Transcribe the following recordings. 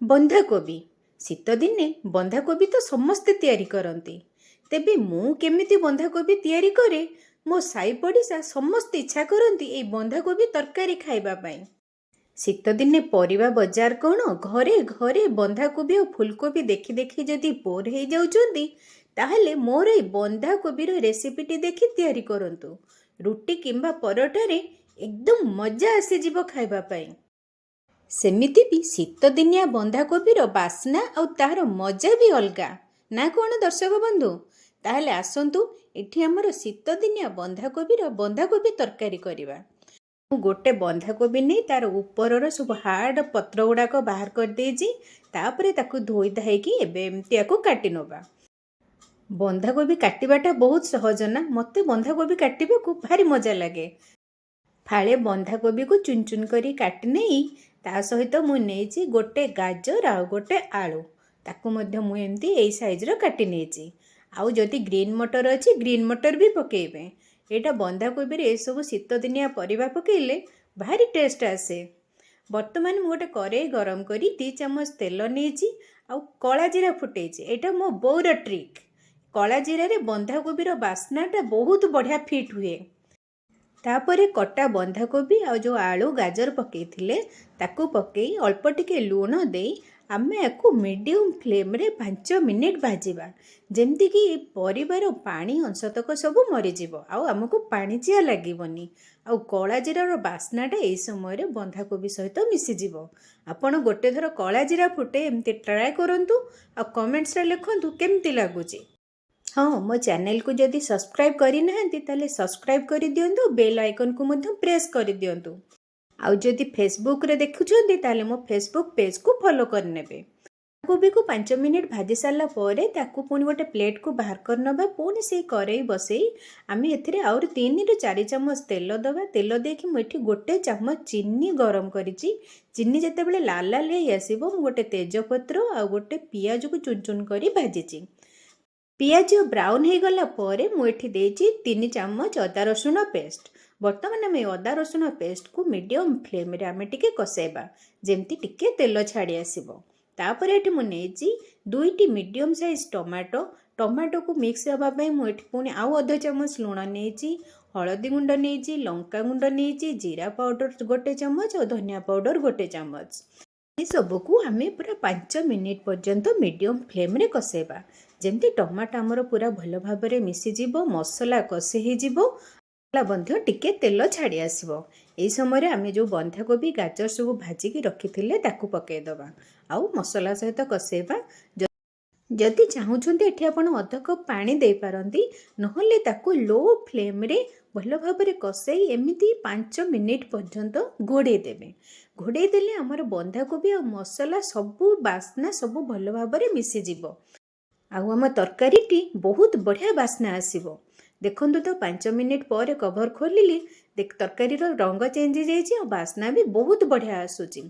बंधाकोबी शीत दिने बंधाकोबी तो समस्ते तैयारी करती। तेबे मु केमिति बंधाकोबी तैयारी करे? मो साई पड़िशा समस्ते इच्छा करती ए बंधाकोबी तरकारी खाइबा पई। शीत दिने परिबा बजार कौन घरे घरे बंधाकोबी और फुलकोबी देखी देखी जदि बोर हो जाउछंती ताहले मोर ए बंधाकोबीर रेसिपीटी देखि तैयारी करंतु। रुटी किंबा परोटारे एकदम मजा आसी जिवो खाइबा पई। सेमिति भी शीत दिनिया बंधाकोबीर बास्ना और तार मजा भी अलगा ना कौन दर्शक बंधु? ताहले आसंतु एठी हमर शीत दिनिया बंधाकोबीर बंधाकोबी तरकारी करिबा। गोटे बंधाकोबी नहीं तार ऊपर सब हार्ड पत्र गुड़ाक बाहर कर देजी। तापरे ताकू धोई धाइकी एबे एमती आको काटी नोबा। बंधाकोबी काटिबाटा बहुत सहज ना। मते बंधाकोबी काटिबा को भारी मजा लगे। फाळे बंधाकोबी को चुन चुन करी काटी नहीं ता सहित मु नेछि गोटे गाजर आ गोटे आलू ताकू मध्य मु एमती एई साइज रो काटी नेछि। आउ जदि ग्रीन मटर अछि ग्रीन मटर भी पकेइबे। एटा बंधाकोबी रे सब शीत दिनिया परिबा पकेइले भारी टेस्ट आसे। वर्तमान मु गोटे कड़ाई गरम करी 2 चम्मच तेल नेछि आउ कला जीरा फुटेछि। एटा मो बोर ट्रिक। कला जीरा रे बंधाकोबी रो बास्नाटा बहुत बढ़िया फिट हुए। तापरे कटा बंधाकोबी आ जो आलू गाजर पकईथिले ताकू पकई अल्प टिके लूण दे आमे याकू मीडियम फ्लेम रे 5 मिनिट भाजिबा जेमती कि परिबार पानी अंशतक सब मरीजिव आउ आमको पाणीचिया लागिबनी आउ कला जीरा रो बास्नाटा एई समय रे बंधाकोबी सहित मिसिजिव। आपण गोटे थर कला जीरा फुटे एमती ट्राए करंतु आ कमेंट्स रे लिखंतु केमती लागुची। हाँ, मो चैनल को जदि सब्सक्राइब करी नाहंती ताले सब्सक्राइब करी दियंतु, बेल आइकन को मध्य प्रेस करी दियंतु। आउ जदि फेसबुक रे देखुछंती ताले मो फेसबुक पेज को फॉलो कर नेबे। कोबी को 5 मिनिट भाजी सारला परे ताकू पुनी गोटे प्लेट को बाहर कर नबा। पुनी से करेई बसेई आमे एथिरे और 3 ରୁ 4 चम्मच तेल दबा। तेल देकी मु एठी गोटे चम्मच चीनी गरम करिछि। चीनी जते बेले लाल लाल हे आसीबो मु गोटे तेजपत्र आ गोटे पियाज को चुन चुन करी भाजिछि। पियाज ब्राउन हो गला परे मु एठी देछि 3 चम्मच अदा रसुण पेस्ट। वर्तमान आम अदा रसुण पेस्ट को मीडियम फ्लेम रे आमे टिके कसेबा जेमती टिके तेल छाड़ी आसीबो। तापरे एठी मु नेछि 2टी मीडियम साइज टमाटो को मिक्स हबा पई मु एठी पुनी आउ अधा चम्मच लूण नेछि, हळदी गुंड नेछि, लंका गुंड नेछि, जीरा पाउडर गोटे चम्मच और धनिया पाउडर गोटे चम्मच। ये सब को आमे पूरा 5 मिनिट पर्यंत मीडियम फ्लेम रे कसेबा जेमती टमाटो हमर पूरा भल भाव में मिसी जीवो, मसला कषे ही जीवो, बंध्य टिके तेल छाड़ी आसीबो। एई समय रे आमे जो बंधाकोबी गाजर सब भाजिकी रखिथिले ताकू पकेई दबा आउ मसला सहित कसेबा। जदि चाहूछंती एठी आपण अध कप पानी दे पारंती नहले ताकू लो फ्लेम रे भल भाव में कसेई एमिति 5 मिनिट पर्यंत घोड़े देबे। घोड़े देले हमर बंधाकोबी और मसला सब बास्ना सब भल भाव में मिसी जीवो आउ आम तरकारीटी बहुत बढ़िया बास्ना आसीबो। देखंतु तो 5 मिनिट पर कवर खोलिली देख तरकारी रंग चेंज हो जाइए और बास्ना भी बहुत बढ़िया आसूची।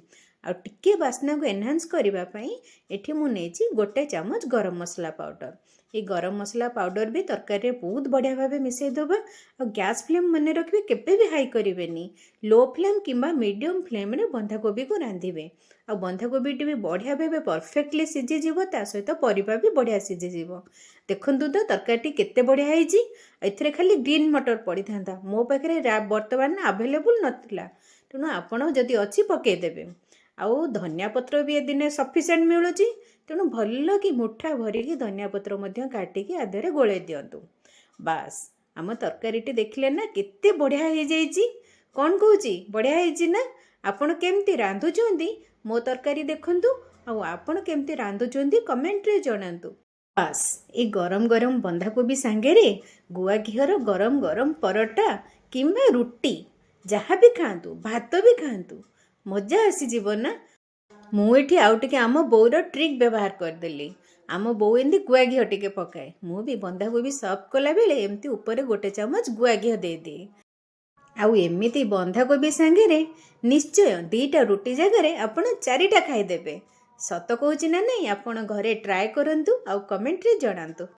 आ टिके बास्ना को एनहांस करबा पई एठी मु नेछि गोटे चम्मच गरम मसला पाउडर। ये गरम मसला पाउडर भी तरकारी बहुत बढ़िया भाव मिसई दबा। और गैस फ्लेम मन रखिबे केबे भी हाई करिवेनी, लो फ्लेम किंबा मीडियम फ्लेम रे बंधाकोबी को रांधिबे। आ बंधाकोबी भी बढ़िया भाव परफेक्टली सिझी जीवो, ता सहित परिबा भी बढ़िया सिझी जीवो। देखंतु तो तरकारी केते बढ़िया हैजी। एथिरे खाली ग्रीन मटर पड़ी थांता, मो पाखरे वर्तमान अवेलेबल नथिला, तेणु आपण जदि अछि पकेई देबे। आउ धनिया पत्र भी ए दिने सफिशिएंट मिलुची, तेणु भल कि मुठा भरिकी धनिया पत्र मध्य काटिकी आधरे गोळे दियंतु। बास आम तरकारीटी देखिले ना केते बढ़िया हो जाइए। कौन कहूची बढ़िया होइची ना? आपण केमती रांधुचंती मो तरकारी देखंतु आउ आपण केमती रांधुचंती कमेंट रे जणांतु। बास ए गरम गरम बंधाकोबी सांगेरे गुआ घिहर गरम गरम परोटा किंबा रुटी जहाँ भी खातु, भात भी खातु, मजा आसी जीवन ना। मु एठी आउ टिके आम बोर ट्रिक व्यवहार करदेली। आम बो एमती गुआ घी टिके पकाए, मु भी बंधाकोबी सर्व कला बेले एमती ऊपर गोटे चम्मच गुआ घी दे दिए। आउ एमिति बंधाकोबी सांगेरे निश्चय 2टा रुटी जगह आपण 4टा खाईदेबे। सत कहूची ना नहीं, आपण घरे ट्राए करंतु आउ कमेंट रे जणांतु।